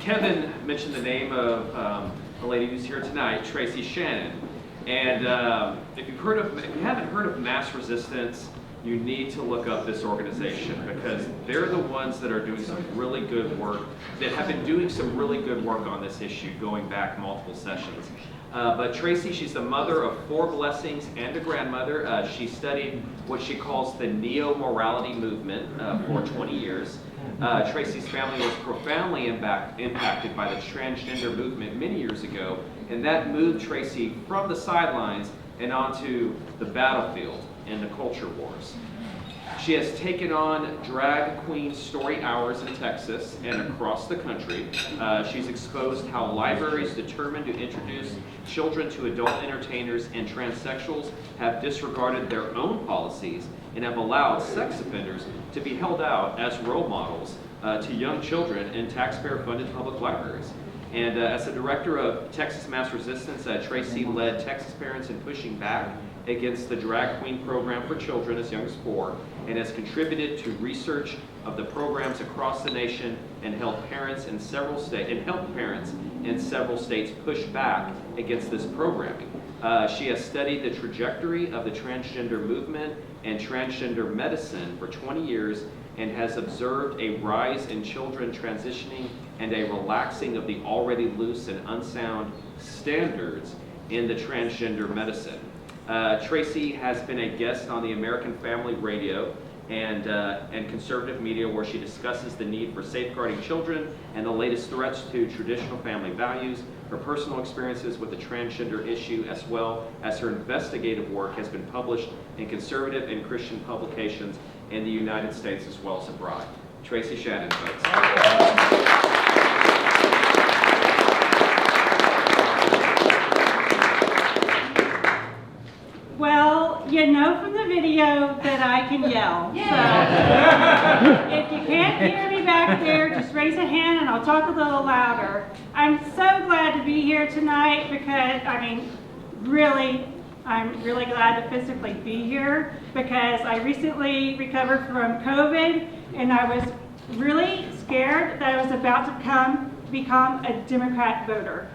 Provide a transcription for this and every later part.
Kevin mentioned the name of a lady who's here tonight, Tracy Shannon. And if you haven't heard of mass resistance, you need to look up this organization, because they're the ones that are doing some really good work, that have been doing some really good work on this issue going back multiple sessions. But Tracy, she's the mother of 4 blessings and a grandmother. She studied what she calls the neo-morality movement for 20 years. Tracy's family was profoundly impacted by the transgender movement many years ago, and that moved Tracy from the sidelines and onto the battlefield in the culture wars. She has taken on drag queen story hours in Texas and across the country. She's exposed how libraries determined to introduce children to adult entertainers and transsexuals have disregarded their own policies and have allowed sex offenders to be held out as role models to young children in taxpayer-funded public libraries. And as the director of Texas Mass Resistance, Tracy led Texas parents in pushing back against the drag queen program for children as young as 4, and has contributed to research of the programs across the nation and helped parents in several states push back against this programming. She has studied the trajectory of the transgender movement and transgender medicine for 20 years and has observed a rise in children transitioning and a relaxing of the already loose and unsound standards in the transgender medicine. Tracy has been a guest on the American Family Radio and conservative media, where she discusses the need for safeguarding children and the latest threats to traditional family values. Her personal experiences with the transgender issue, as well as her investigative work, has been published in conservative and Christian publications in the United States as well as abroad. Tracy Shannon, folks. Well, you know from the video that I can yell. So if you can't hear me back there, just raise a hand and I'll talk a little louder. I'm so glad to be here tonight because, I'm really glad to physically be here because I recently recovered from COVID and I was really scared that I was about to become a Democrat voter.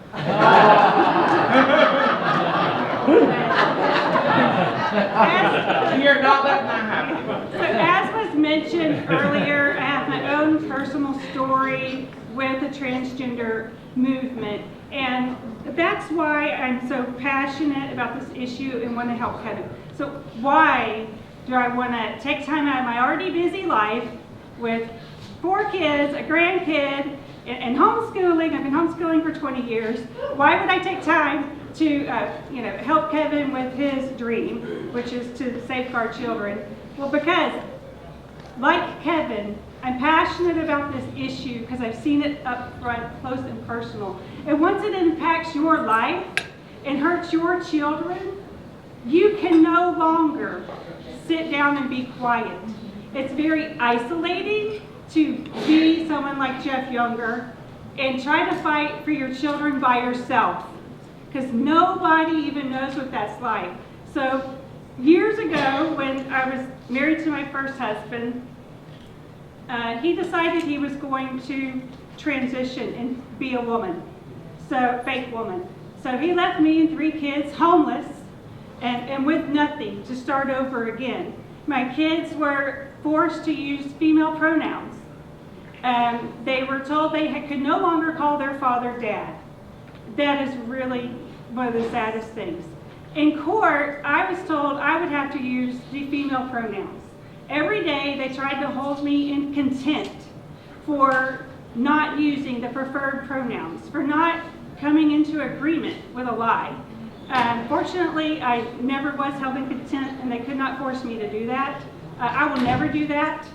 You're not letting that happen. So as was mentioned earlier, I have my own personal story with the transgender movement, and that's why I'm so passionate about this issue and want to help Kevin. So why do I want to take time out of my already busy life with 4 kids, a grandkid, and homeschooling? I've been homeschooling for 20 years. Why would I take time to help Kevin with his dream, which is to safeguard children? Well, because like Kevin, I'm passionate about this issue because I've seen it up front, close and personal. And once it impacts your life and hurts your children, you can no longer sit down and be quiet. It's very isolating to be someone like Jeff Younger and try to fight for your children by yourself, because nobody even knows what that's like. So years ago, when I was married to my first husband, he decided he was going to transition and be a woman, so fake woman. So he left me and 3 kids homeless and with nothing to start over again. My kids were forced to use female pronouns. They were told they could no longer call their father dad. That is really one of the saddest things. In court, I was told I would have to use the female pronouns. Every day they tried to hold me in contempt for not using the preferred pronouns, for not coming into agreement with a lie. Fortunately, I never was held in contempt and they could not force me to do that. I will never do that.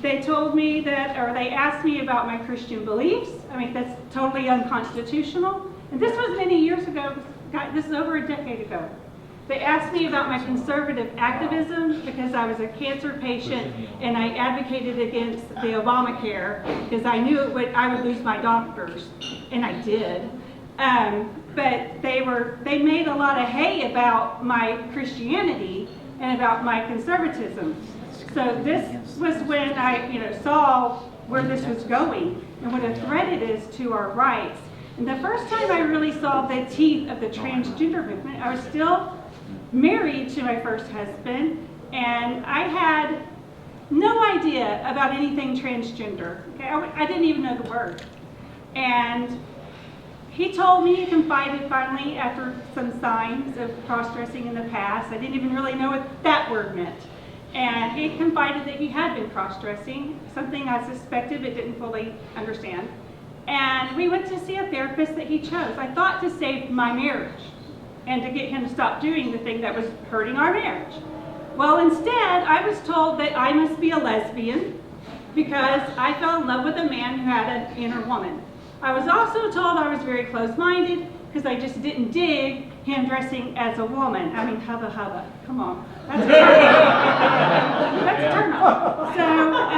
They told me that, or they asked me about my Christian beliefs. That's totally unconstitutional. And this was many years ago. This is over a decade ago. They asked me about my conservative activism because I was a cancer patient and I advocated against the Obamacare because I knew I would lose my doctors, and I did. But they made a lot of hay about my Christianity and about my conservatism. So this was when I saw where this was going. and what a threat it is to our rights. And the first time I really saw the teeth of the transgender movement, I was still married to my first husband, and I had no idea about anything transgender. Okay? I didn't even know the word. And he told me, he confided finally after some signs of cross-dressing in the past. I didn't even really know what that word meant. And he confided that he had been cross-dressing, something I suspected but didn't fully understand. And we went to see a therapist that he chose. I thought to save my marriage and to get him to stop doing the thing that was hurting our marriage. Well, instead, I was told that I must be a lesbian because I fell in love with a man who had an inner woman. I was also told I was very close-minded because I just didn't dig him dressing as a woman. I mean, hubba hubba, come on. That's a turn on. That's a turn on.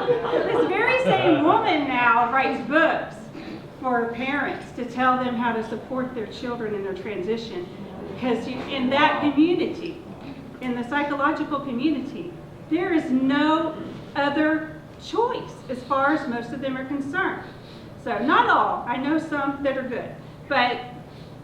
So, this very same woman now writes books for parents to tell them how to support their children in their transition. Because in that community, in the psychological community, there is no other choice as far as most of them are concerned. So not all, I know some that are good, but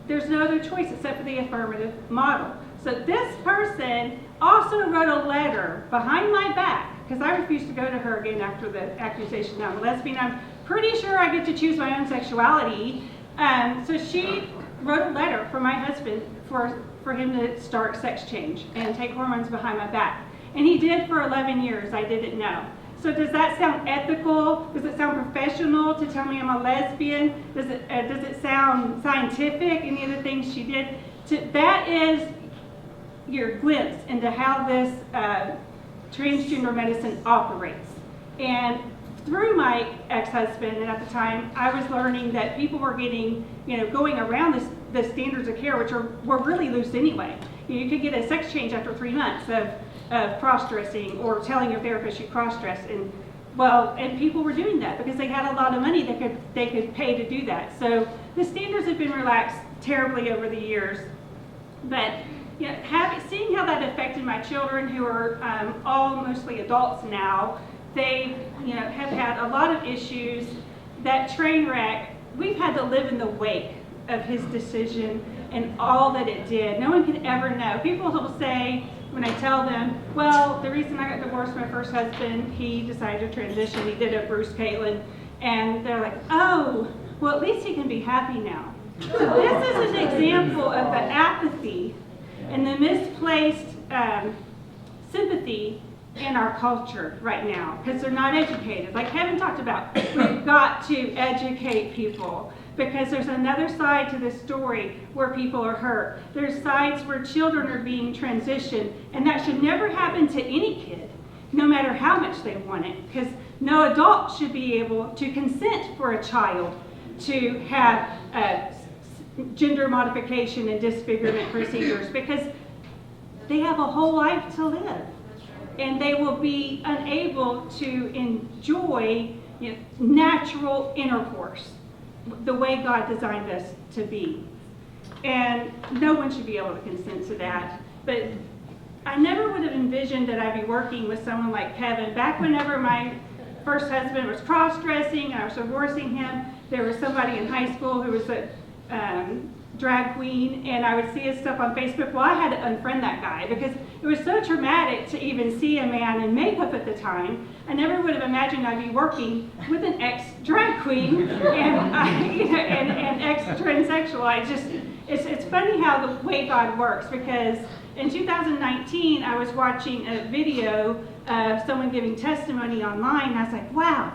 there's no other choice except for the affirmative model. So this person also wrote a letter behind my back, because I refused to go to her again after the accusation that I'm a lesbian. I'm pretty sure I get to choose my own sexuality. So she wrote a letter for my husband for him to start sex change and take hormones behind my back. And he did for 11 years, I didn't know. So does that sound ethical? Does it sound professional to tell me I'm a lesbian? Does it sound scientific, any of the things she did? That is your glimpse into how this transgender medicine operates. And through my ex-husband, and at the time, I was learning that people were getting, going around the standards of care, which were really loose anyway. You could get a sex change after 3 months of cross-dressing or telling your therapist you cross-dress, and people were doing that because they had a lot of money they could pay to do that. So the standards have been relaxed terribly over the years, but seeing how that affected my children, who are all mostly adults now, they have had a lot of issues. That train wreck, we've had to live in the wake of his decision and all that it did. No one can ever know. People will say, when I tell them, well, the reason I got divorced from my first husband, he decided to transition, he did a Bruce Caitlin, and they're like, oh, well, at least he can be happy now. So this is an example of the apathy and the misplaced sympathy in our culture right now, because they're not educated. Like Kevin talked about, we've got to educate people, because there's another side to this story where people are hurt. There's sides where children are being transitioned, and that should never happen to any kid, no matter how much they want it, because no adult should be able to consent for a child to have gender modification and disfigurement procedures, because they have a whole life to live, and they will be unable to enjoy natural intercourse the way God designed us to be. And no one should be able to consent to that. But I never would have envisioned that I'd be working with someone like Kevin. Back whenever my first husband was cross-dressing and I was divorcing him, there was somebody in high school who was a drag queen, and I would see his stuff on Facebook. Well, I had to unfriend that guy because it was so traumatic to even see a man in makeup at the time. I never would have imagined I'd be working with an ex-drag queen and an ex-transsexual. It's funny how the way God works, because in 2019 I was watching a video of someone giving testimony online, and I was like, wow,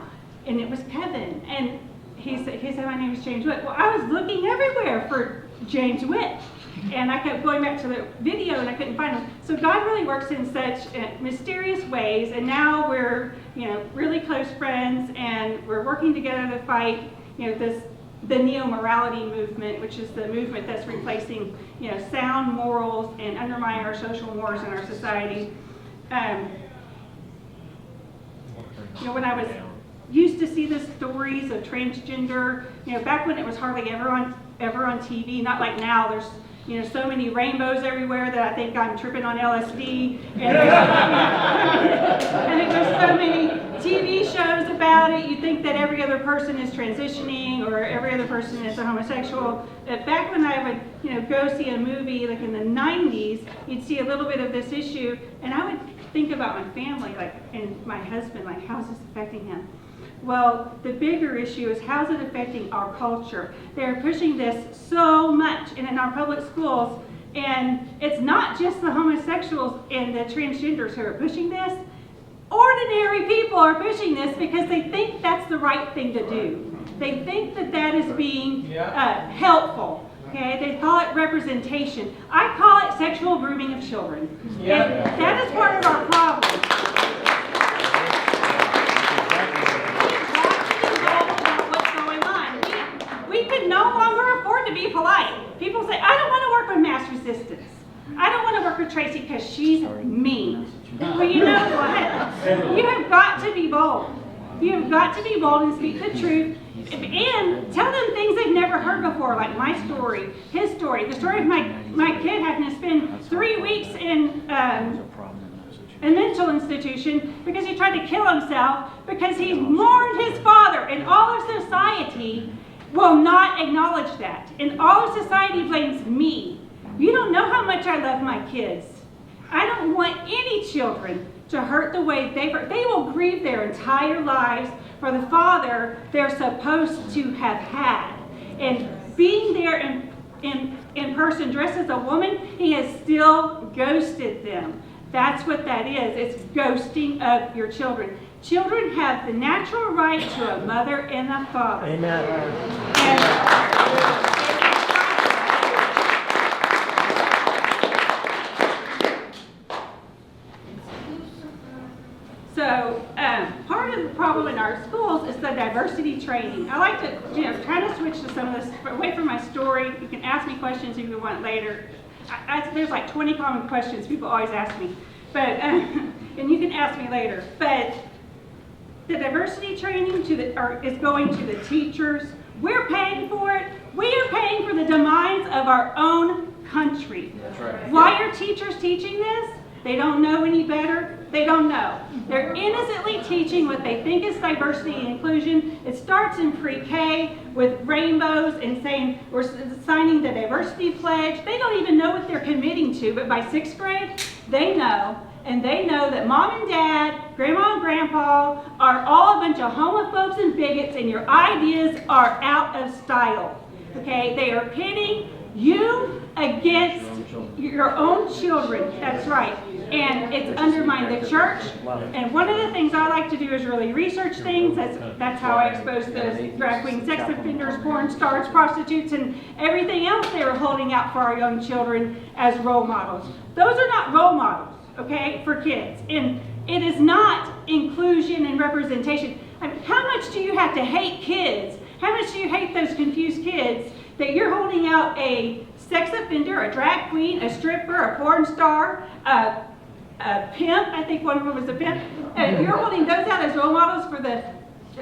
and it was Kevin, and he said my name is James Whitt. Well, I was looking everywhere for James Whitt, and I kept going back to the video and I couldn't find him. So God really works in such mysterious ways, and now we're really close friends, and we're working together to fight the neo-morality movement, which is the movement that's replacing sound morals and undermining our social mores in our society. When I was used to see the stories of transgender, back when it was hardly ever on TV, not like now. There's so many rainbows everywhere that I think I'm tripping on LSD. And there's so many TV shows about about it, you think that every other person is transitioning or every other person is a homosexual. Back when I would, go see a movie like in the 90s, you'd see a little bit of this issue, and I would think about my family, and my husband, how's this affecting him? Well, the bigger issue is how's it affecting our culture? They're pushing this so much, and in our public schools, and it's not just the homosexuals and the transgenders who are pushing this. Ordinary people are pushing this because they think that's the right thing to do. They think that that is being helpful. Okay, they call it representation. I call it sexual grooming of children. Yeah. And that is part of our problem. What's going on? We could no longer afford to be polite. People say, I don't want to work with mass resistance. I don't want to work with Tracy because she's mean. Well, you know what? You have got to be bold. You have got to be bold and speak the truth and tell them things they've never heard before, like my story, his story, the story of my kid having to spend 3 weeks in a mental institution because he tried to kill himself because he mourned his father, and all of society will not acknowledge that. And all of society blames me. You don't know how much I love my kids. I don't want any children to hurt the way they will grieve their entire lives for the father they're supposed to have had. And being there in person dressed as a woman, he has still ghosted them. That's what that is. It's ghosting of your children. Children have the natural right to a mother and a father. Amen. So part of the problem in our schools is the diversity training. I like to, try to switch to some of this away from my story. You can ask me questions if you want later. There's like 20 common questions people always ask me, but and you can ask me later. But the diversity training is going to the teachers. We're paying for it. We are paying for the demise of our own country. That's right. Why are teachers teaching this? They don't know any better. They don't know. They're innocently teaching what they think is diversity and inclusion. It starts in pre-K with rainbows and saying we're signing the diversity pledge. They don't even know what they're committing to, but by 6th grade, they know. And they know that mom and dad, grandma and grandpa are all a bunch of homophobes and bigots, and your ideas are out of style. Okay? They are pitting you against your own children. That's right. And it's undermined the church. And one of the things I like to do is really research things. That's how I expose the drag queen, sex offenders, porn stars, prostitutes, and everything else they were holding out for our young children as role models. Those are not role models, okay, for kids. And it is not inclusion and representation. I mean, how much do you have to hate kids? How much do you hate those confused kids that you're holding out a sex offender, a drag queen, a stripper, a porn star, a pimp? I think one of them was a pimp. You're holding those out as role models for the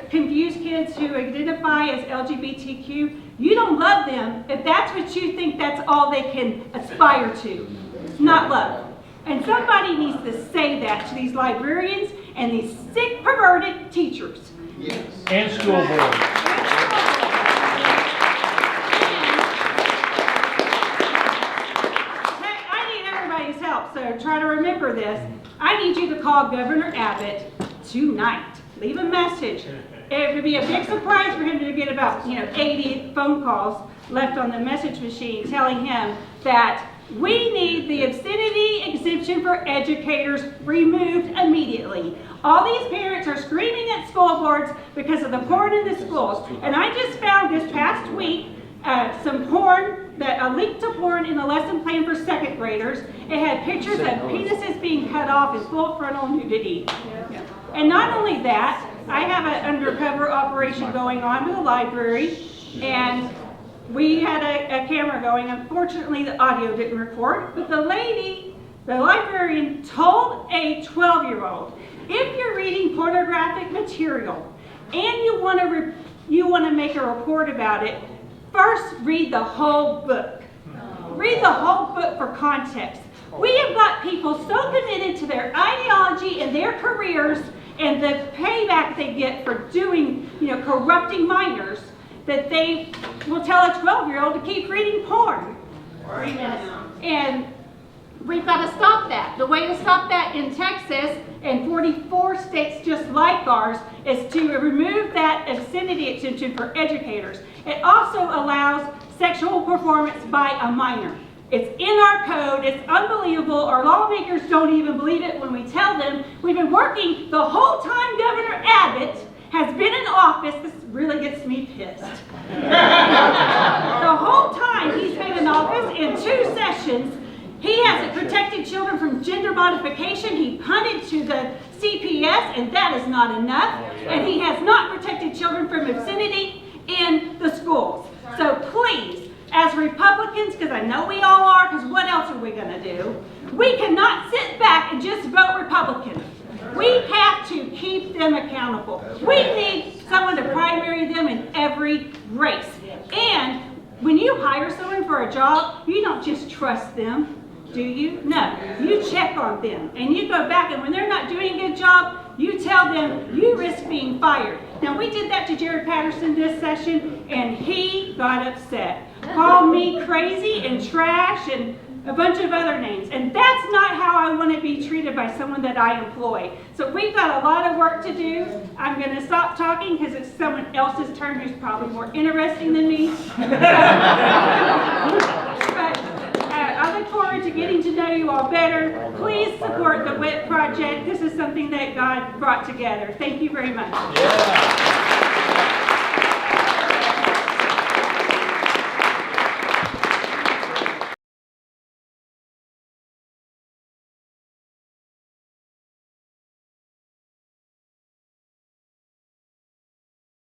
confused kids who identify as LGBTQ. You don't love them if that's what you think that's all they can aspire to. Not love. And somebody needs to say that to these librarians and these sick, perverted teachers. Yes. And school board. So try to remember this. I need you to call Governor Abbott tonight. Leave a message. It would be a big surprise for him to get about 80 phone calls left on the message machine telling him that we need the obscenity exemption for educators removed immediately. All these parents are screaming at school boards because of the porn in the schools. And I just found this past week some porn, a link to porn in the lesson plan for 2nd graders. It had pictures of penises being cut off in full frontal nudity. Yeah. And not only that, I have an undercover operation going on with the library, and we had a camera going. Unfortunately, the audio didn't record, but the librarian told a 12-year-old, if you're reading pornographic material and you want to make a report about it, first read the whole book. Read the whole book for context. We have got people so committed to their ideology and their careers and the payback they get for doing, corrupting minors, that they will tell a 12-year-old to keep reading porn. And we've got to stop that. The way to stop that in Texas and 44 states just like ours is to remove that obscenity exemption for educators. It also allows sexual performance by a minor. It's in our code. It's unbelievable. Our lawmakers don't even believe it when we tell them. We've been working the whole time Governor Abbott has been in office. This really gets me pissed. The whole time he's been in office, in 2 sessions, he hasn't protected children from gender modification. He punted to the CPS, and that is not enough. And he has not protected children from obscenity in the schools. So please, as Republicans, because I know we all are, because what else are we going to do? We cannot sit back and just vote Republican. We have to keep them accountable. We need someone to primary them in every race. And when you hire someone for a job, you don't just trust them, do you? No. You check on them. And you go back, and when they're not doing a good job, you tell them you risk being fired. Now, we did that to Jared Patterson this session, and he got upset. Called me crazy and trash and a bunch of other names. And that's not how I want to be treated by someone that I employ. So we've got a lot of work to do. I'm going to stop talking because it's someone else's turn who's probably more interesting than me. But I look forward to getting to know you all better. Please support the Whitt Project. This is something that God brought together. Thank you very much. Yeah.